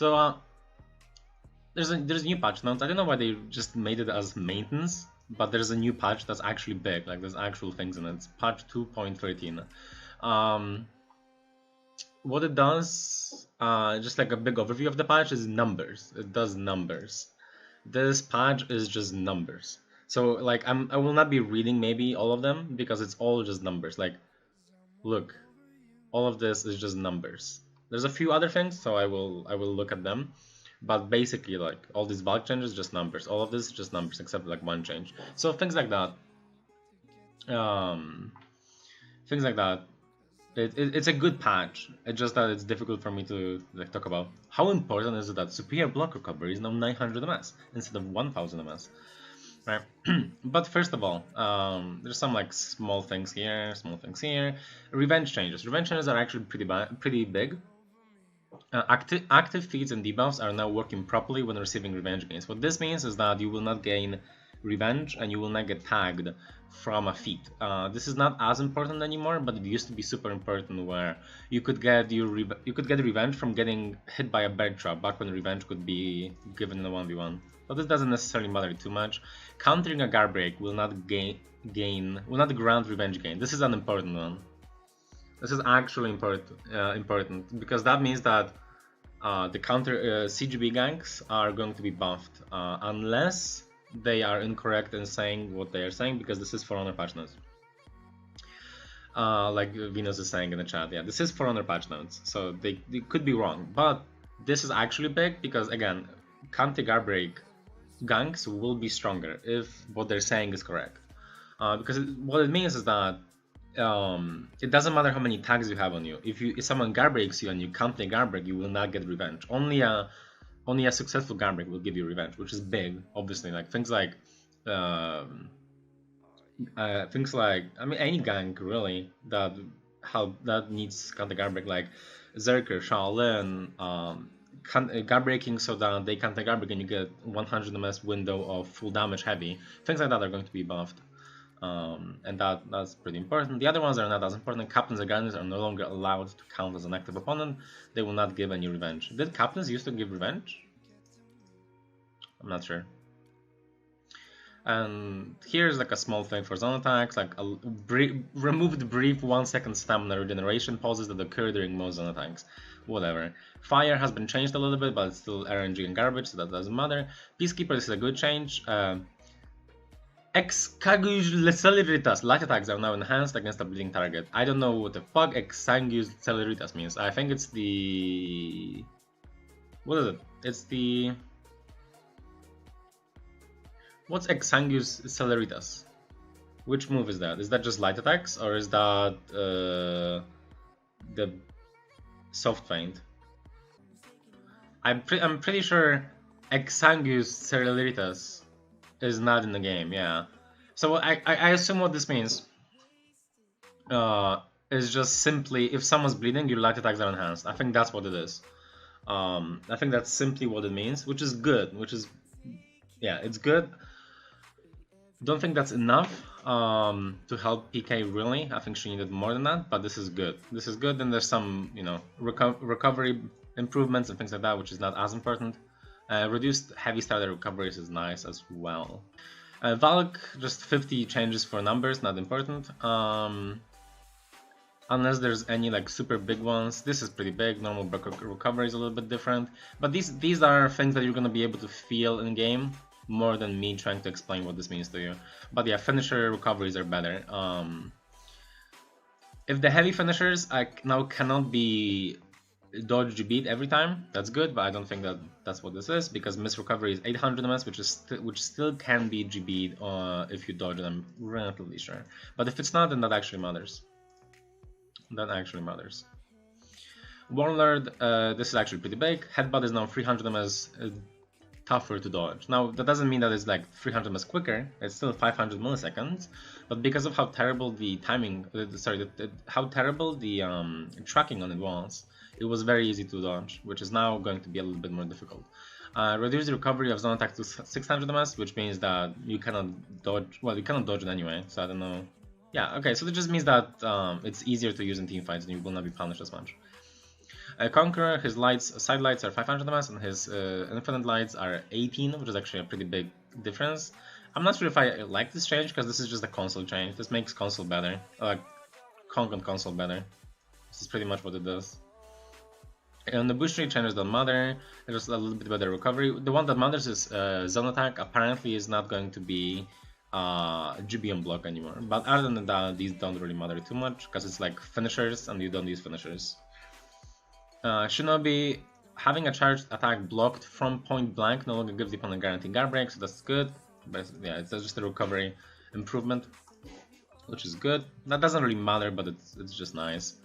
So there's a new patch now. I don't know why they just made it as maintenance, but there's a new patch that's actually big. Like there's actual things in it. It's patch 2.13. What it does, just like a big overview of the patch, is numbers. It does numbers. This patch is just numbers. So like I will not be reading maybe all of them because it's all just numbers. Like, look, all of this is just numbers. There's a few other things, so I will look at them. But basically, like all these bulk changes, just numbers. All of this is just numbers, except like one change. So things like that. Things like that. It's a good patch. It's just that it's difficult for me to like talk about. How important is it that superior block recovery is now 900 ms instead of 1000 ms? Right. But first of all, there's some like small things here, Revenge changes. Revenge changes are actually pretty big. Active feats and debuffs are now working properly when receiving revenge gains. What this means is that you will not gain revenge and you will not get tagged from a feat. This is not as important anymore, but it used to be super important, where you could get revenge from getting hit by a bear trap back when revenge could be given in a 1v1. But this doesn't necessarily matter too much. Countering a guard break will not grant revenge gain. This is an important one. This is actually important because that means that the counter CGB ganks are going to be buffed unless they are incorrect in saying what they are saying, because this is For Honor patch notes. Like Venus is saying in the chat, yeah, this is For Honor patch notes, so they could be wrong, but this is actually big because, again, counter guard break ganks will be stronger if what they're saying is correct. Because what it means is that it doesn't matter how many tags you have on you. If someone guard breaks you and you counter guard break, you will not get revenge. Only a successful guard break will give you revenge, which is big, obviously. Like things like I mean, any gank really that needs counter guard break, like Zerker, Shaolin, guard breaking so that they counter guard break and you get 100 ms window of full damage heavy. Things like that are going to be buffed. And that's pretty important. The other ones are not as important. Captains and Guardians are no longer allowed to count as an active opponent. They will not give any revenge. Did Captains used to give revenge? I'm not sure. And here's like a small thing for zone attacks, like removed brief 1 second stamina regeneration pauses that occur during most zone attacks. Whatever. Fire has been changed a little bit, but it's still RNG and garbage, so that doesn't matter. Peacekeeper, this is a good change. Exsanguis Celeritas. Light attacks are now enhanced against a bleeding target. I don't know what the fuck Exsanguis Celeritas means. I think it's the... What is it? It's the... What's Exsanguis Celeritas? Which move is that? Is that just light attacks, or is that the soft feint? I'm pretty sure Exsanguis Celeritas is not in the game, yeah. So I assume what this means is just simply if someone's bleeding, your light attacks are enhanced. I think that's what it is. I think that's simply what it means, which is good. Yeah, it's good. Don't think that's enough to help PK really. I think she needed more than that, but this is good. This is good. Then there's some, you know, recovery improvements and things like that, which is not as important. Reduced heavy starter recoveries is nice as well. Valk, just 50 changes for numbers, not important. Unless there's any like super big ones. This is pretty big. Normal recovery is a little bit different. But these are things that you're going to be able to feel in game more than me trying to explain what this means to you. But yeah, finisher recoveries are better. If the heavy finishers now cannot be dodge GB'd every time, that's good, but I don't think that's what this is, because miss recovery is 800 ms, which still can be GB'd if you dodge it, I'm relatively sure. But if it's not, then that actually matters. That actually matters. Warlord, this is actually pretty big. Headbutt is now 300 ms tougher to dodge. Now, that doesn't mean that it's like 300 ms quicker, it's still 500 milliseconds, but because of how terrible the timing, how terrible the tracking on it was very easy to dodge, which is now going to be a little bit more difficult. Reduce the recovery of zone attack to 600 ms, which means that you cannot dodge, well, you cannot dodge it anyway, so I don't know. Yeah, okay, so that just means that it's easier to use in teamfights and you will not be punished as much. Conqueror, his lights, side lights are 500 ms, and his infinite lights are 18, which is actually a pretty big difference. I'm not sure if I like this change, because this is just a console change. This makes console better, Conk and console better. This is pretty much what it does. And the boost rate changes don't matter. There's a little bit better recovery. The one that matters is zone attack. Apparently, is not going to be GB on block anymore. But other than that, these don't really matter too much, because it's like finishers, and you don't use finishers. Shinobi, having a charged attack blocked from point blank no longer gives the opponent guaranteed guard break, so that's good. But yeah, it's just a recovery improvement, which is good. That doesn't really matter, but it's just nice.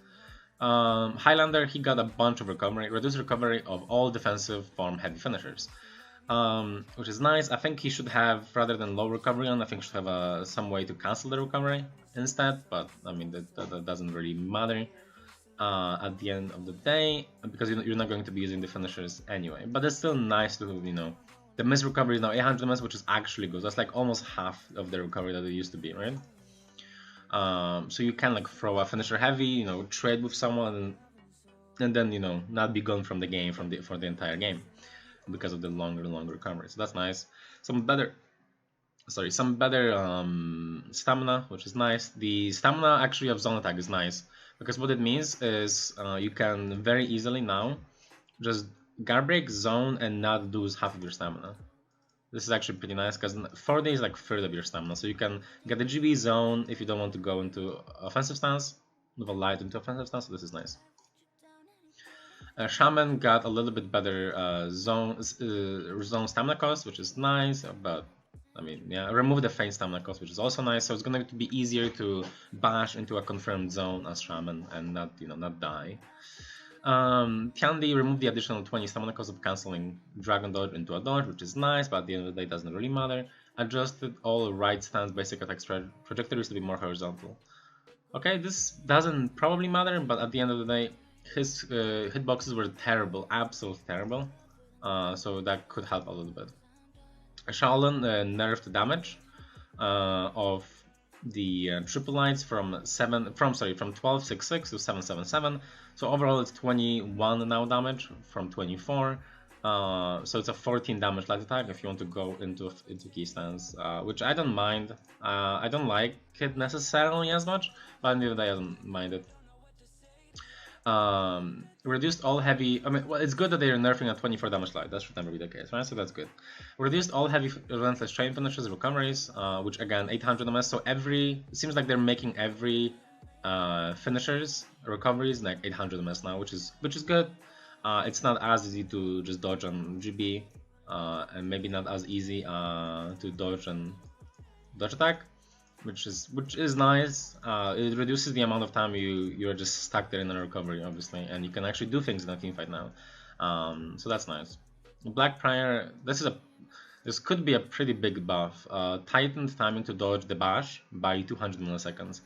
Highlander, he got a bunch of recovery, reduced recovery of all defensive form heavy finishers, which is nice. I think he should have, rather than low recovery on, I think he should have some way to cancel the recovery instead, but I mean that doesn't really matter at the end of the day, because you're not going to be using the finishers anyway. But it's still nice to, you know, the miss recovery is now 800 ms, which is actually good. That's like almost half of the recovery that it used to be, right? So you can like throw a finisher heavy, you know, trade with someone, and then, you know, not be gone from the game for the entire game because of the longer recovery. So that's nice. Some better stamina, which is nice. The stamina actually of zone attack is nice, because what it means is you can very easily now just guard break, zone, and not lose half of your stamina. This is actually pretty nice, because 4D is like third of your stamina, so you can get the GB zone if you don't want to go into offensive stance, move a light into offensive stance, so this is nice. Shaman got a little bit better zone stamina cost, which is nice, but I mean, yeah, remove the faint stamina cost, which is also nice, so it's going to be easier to bash into a confirmed zone as Shaman and not, you know, not die. Candy removed the additional 20 stamina cost of cancelling Dragon Dodge into a dodge, which is nice, but at the end of the day, it doesn't really matter. Adjusted all right stance basic attack trajectories to be more horizontal. Okay, this doesn't probably matter, but at the end of the day, his hitboxes were terrible, absolutely terrible, so that could help a little bit. Shaolin nerfed the damage of the triple lights from 1266 to 777. So overall it's 21 now damage from 24. So it's a 14 damage light attack if you want to go into key stance, which I don't mind. I don't like it necessarily as much, but at the end of the day I don't mind it. Reduced all heavy, I mean, well, it's good that they're nerfing a 24 damage light, that should never be the case, right? So that's good. Reduced all heavy relentless chain finishes, recoveries, which again, 800 ms, so it seems like they're making every finishers, recoveries, like 800 ms now, which is good. It's not as easy to just dodge on GB, and maybe not as easy to dodge on dodge attack, which is nice. It reduces the amount of time you're just stuck there in a recovery, obviously, and you can actually do things in a teamfight now. So that's nice. Black Prior, this could be a pretty big buff. Tightened timing to dodge the bash by 200 milliseconds.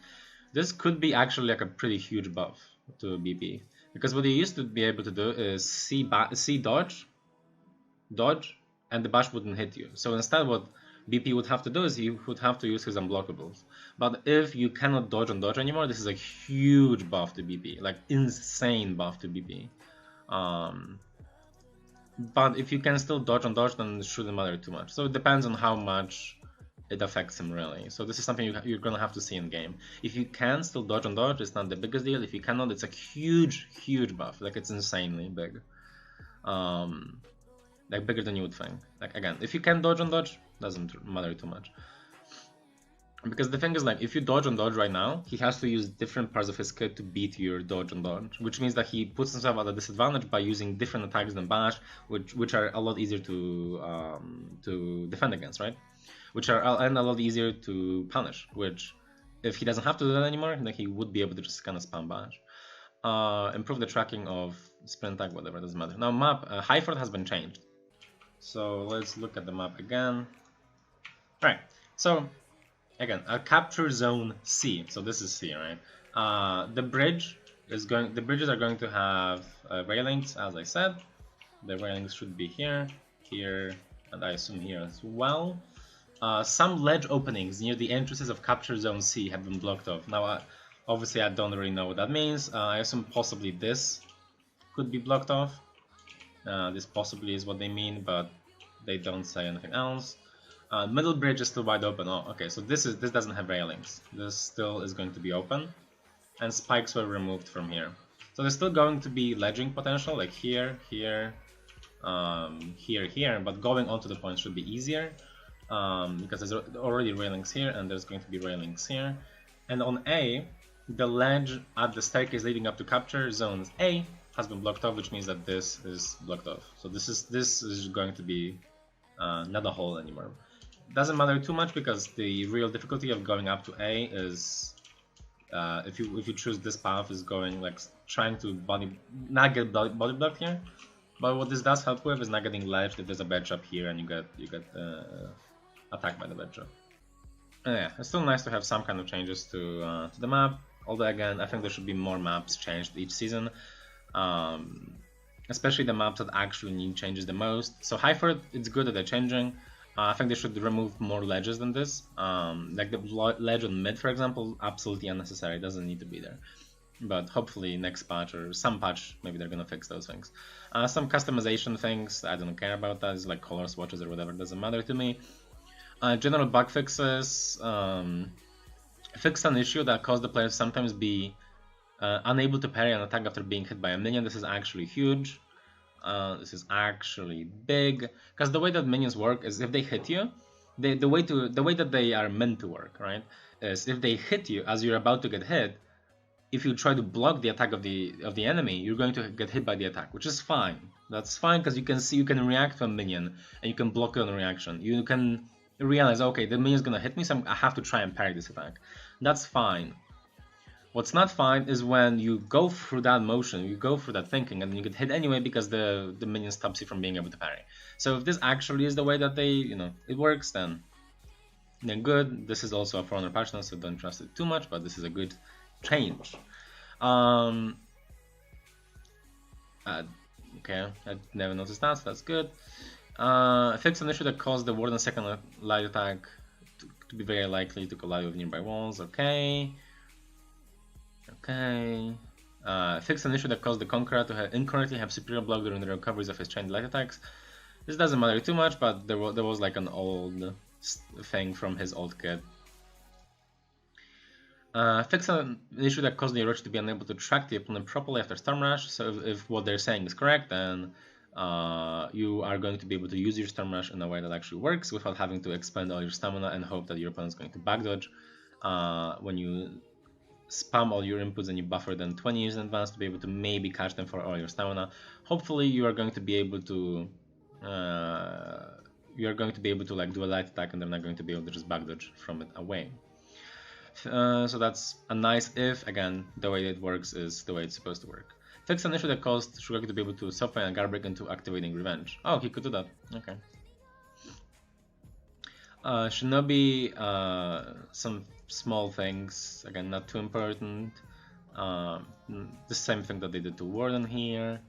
This could be actually like a pretty huge buff to BP, because what you used to be able to do is see dodge, and the bash wouldn't hit you. So instead, what BP would have to do is he would have to use his unblockables. But if you cannot dodge on dodge anymore, this is a huge buff to BP, like insane buff to BP. But if you can still dodge on dodge, then it shouldn't matter too much. So it depends on how much it affects him, really. So this is something you're gonna have to see in game. If you can still dodge on dodge, it's not the biggest deal. If you cannot, it's a huge buff. Like, it's insanely big. Like bigger than you would think. Like, again, if you can dodge on dodge, doesn't matter too much. Because the thing is, like, if you dodge on dodge right now, he has to use different parts of his kit to beat your dodge on dodge, which means that he puts himself at a disadvantage by using different attacks than bash, which are a lot easier to defend against, right? Which are and a lot easier to punish. Which, if he doesn't have to do that anymore, then he would be able to just kind of spam bash. Improve the tracking of sprint attack, whatever, doesn't matter. Now map, Highford has been changed. So let's look at the map again. Alright, so again, a capture zone C. So this is C, right? The bridges are going to have railings, as I said. The railings should be here, here, and I assume here as well. Some ledge openings near the entrances of capture zone C have been blocked off. Now, obviously, I don't really know what that means. I assume possibly this could be blocked off. This possibly is what they mean, but they don't say anything else. Middle bridge is still wide open. Oh, okay, so this doesn't have railings. This still is going to be open, and spikes were removed from here. So there's still going to be ledging potential, like here, here, here, here, but going onto the point should be easier because there's already railings here, and there's going to be railings here. And on A, the ledge at the staircase leading up to capture zones A has been blocked off, which means that this is blocked off. So this is going to be not a hole anymore. Doesn't matter too much because the real difficulty of going up to A is if you choose this path is going like trying to not get body blocked here. But what this does help with is not getting ledged if there's a bed trap here and you get attacked by the bed trap. Yeah, it's still nice to have some kind of changes to the map. Although again, I think there should be more maps changed each season, especially the maps that actually need changes the most. So Highford, it's good that they're changing. I think they should remove more ledges than this. Like the ledge on mid, for example, absolutely unnecessary. It doesn't need to be there. But hopefully next patch or some patch, maybe they're gonna fix those things. Some customization things, I don't care about that. It's like color swatches or whatever, doesn't matter to me. General bug fixes. Fixed an issue that caused the players sometimes be unable to parry an attack after being hit by a minion. This is actually huge. This is actually big, because the way that minions work is if they hit you, the way that they are meant to work, right, is if they hit you as you're about to get hit, if you try to block the attack of the enemy, you're going to get hit by the attack, which is fine. That's fine because you can react to a minion and you can block it on reaction. You can realize, okay, the minion's gonna hit me, so I have to try and parry this attack. That's fine. What's not fine is when you go through that motion, you go through that thinking, and you get hit anyway because the minion stops you from being able to parry. So if this actually is the way that they, it works, then good. This is also a For Honor patch now, so don't trust it too much, but this is a good change. Okay, I never noticed that, so that's good. Fix an issue that caused the Warden's second light attack to be very likely to collide with nearby walls. Okay. Fix an issue that caused the Conqueror to incorrectly have superior block during the recoveries of his chained light attacks. This doesn't matter too much, but there was like an old thing from his old kit. Fix an issue that caused the Orochi to be unable to track the opponent properly after Storm Rush. So if what they're saying is correct, then you are going to be able to use your Storm Rush in a way that actually works without having to expend all your stamina and hope that your opponent is going to back dodge. When you spam all your inputs and you buffer them 20 years in advance to be able to maybe catch them for all your stamina. Hopefully you are going to be able to like do a light attack and they're not going to be able to just back dodge from it away. So that's a nice if. Again, the way it works is the way it's supposed to work. Fix an issue that caused Shugaki to be able to soften and Garbreak into activating Revenge. Oh, he could do that. Okay. Shinobi, some small things, again, not too important. The same thing that they did to Warden here.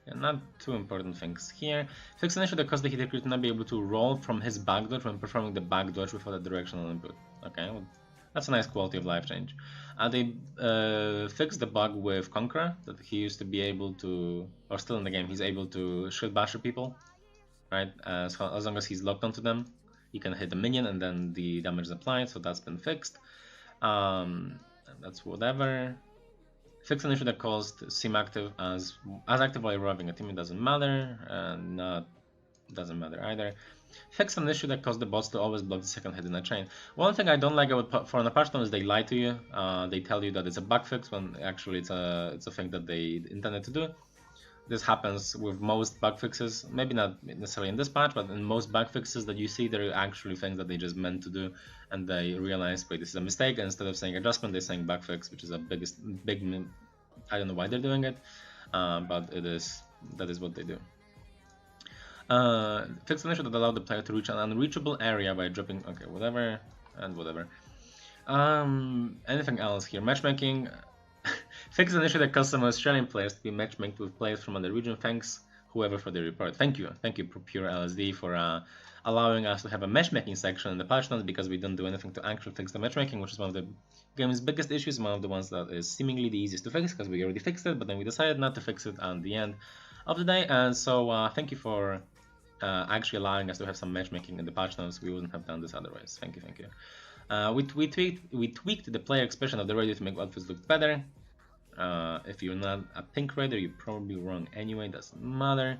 Yeah, not too important things here. Fix an issue that caused the hitter to not be able to roll from his back dodge when performing the back dodge without a directional input. Okay, well, that's a nice quality of life change. They fixed the bug with Conqueror, that he used to be able to, or still in the game, he's able to shield basher people, right? So as long as he's locked onto them, he can hit the minion and then the damage is applied, so that's been fixed. That's whatever. Fix an issue that caused Sim active as active while revving a team, it doesn't matter, and doesn't matter either. Fix an issue that caused the bots to always block the second hit in a chain. One thing I don't like about For Honor patch is they lie to you. They tell you that it's a bug fix when actually it's a thing that they intended to do. This happens with most bug fixes, maybe not necessarily in this patch, but in most bug fixes that you see, there are actually things that they just meant to do, and they realize, wait, this is a mistake, and instead of saying adjustment, they're saying bug fix, which is a big, I don't know why they're doing it, but that is what they do. Fix an issue that allowed the player to reach an unreachable area by dropping, okay, whatever, and whatever. Anything else here? Matchmaking. Fix an issue that caused some Australian players to be matchmaked with players from other region, whoever for the report. Thank you, Pure LSD for allowing us to have a matchmaking section in the patch notes, because we didn't do anything to actually fix the matchmaking, which is one of the game's biggest issues, one of the ones that is seemingly the easiest to fix, because we already fixed it, but then we decided not to fix it at the end of the day. And so thank you for actually allowing us to have some matchmaking in the patch notes. We wouldn't have done this otherwise. Thank you. We tweaked the player expression of the radio to make outfits look better. If you're not a pink raider, you're probably wrong anyway, doesn't matter.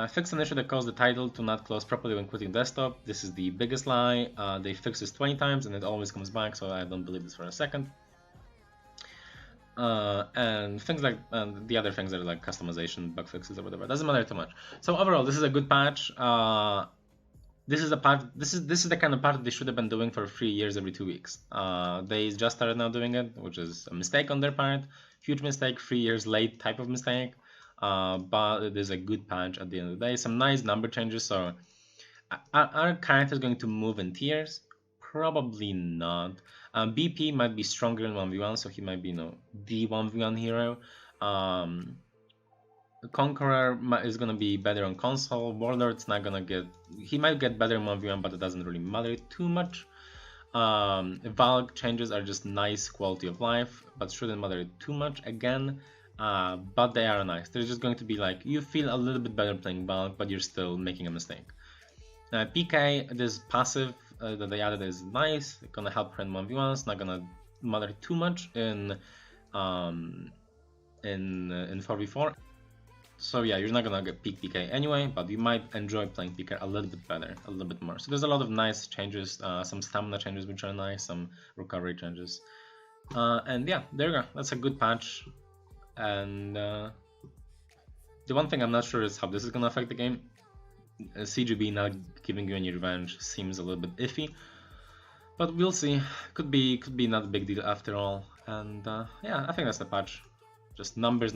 Fix an issue that caused the title to not close properly when quitting desktop. This is the biggest lie. They fixed this 20 times and it always comes back, so I don't believe this for a second. And things like the other things that are like customization, bug fixes, or whatever. Doesn't matter too much. So overall, this is a good patch. This is the kind of patch they should have been doing for 3 years every 2 weeks. They just started now doing it, which is a mistake on their part. Huge mistake, 3 years late type of mistake. But it is a good patch at the end of the day. Some nice number changes. So are characters going to move in tiers? Probably not. BP might be stronger in 1v1, so he might be, the 1v1 hero. Conqueror is gonna be better on console. Warlord's not gonna get. He might get better in 1v1, but it doesn't really matter too much. Valk changes are just nice quality of life, but shouldn't matter too much again. But they are nice. They're just going to be like, you feel a little bit better playing Valk, but you're still making a mistake. PK, this passive that they added is nice. It's gonna help her in 1v1. It's not gonna matter too much in 4v4. So yeah, you're not gonna get peak PK anyway, but you might enjoy playing PK a little bit better, a little bit more. So there's a lot of nice changes, some stamina changes which are nice, some recovery changes. And yeah, there you go. That's a good patch. And the one thing I'm not sure is how this is gonna affect the game. CGB not giving you any revenge seems a little bit iffy, but we'll see. Could be not a big deal after all. And yeah, I think that's the patch. Just numbers.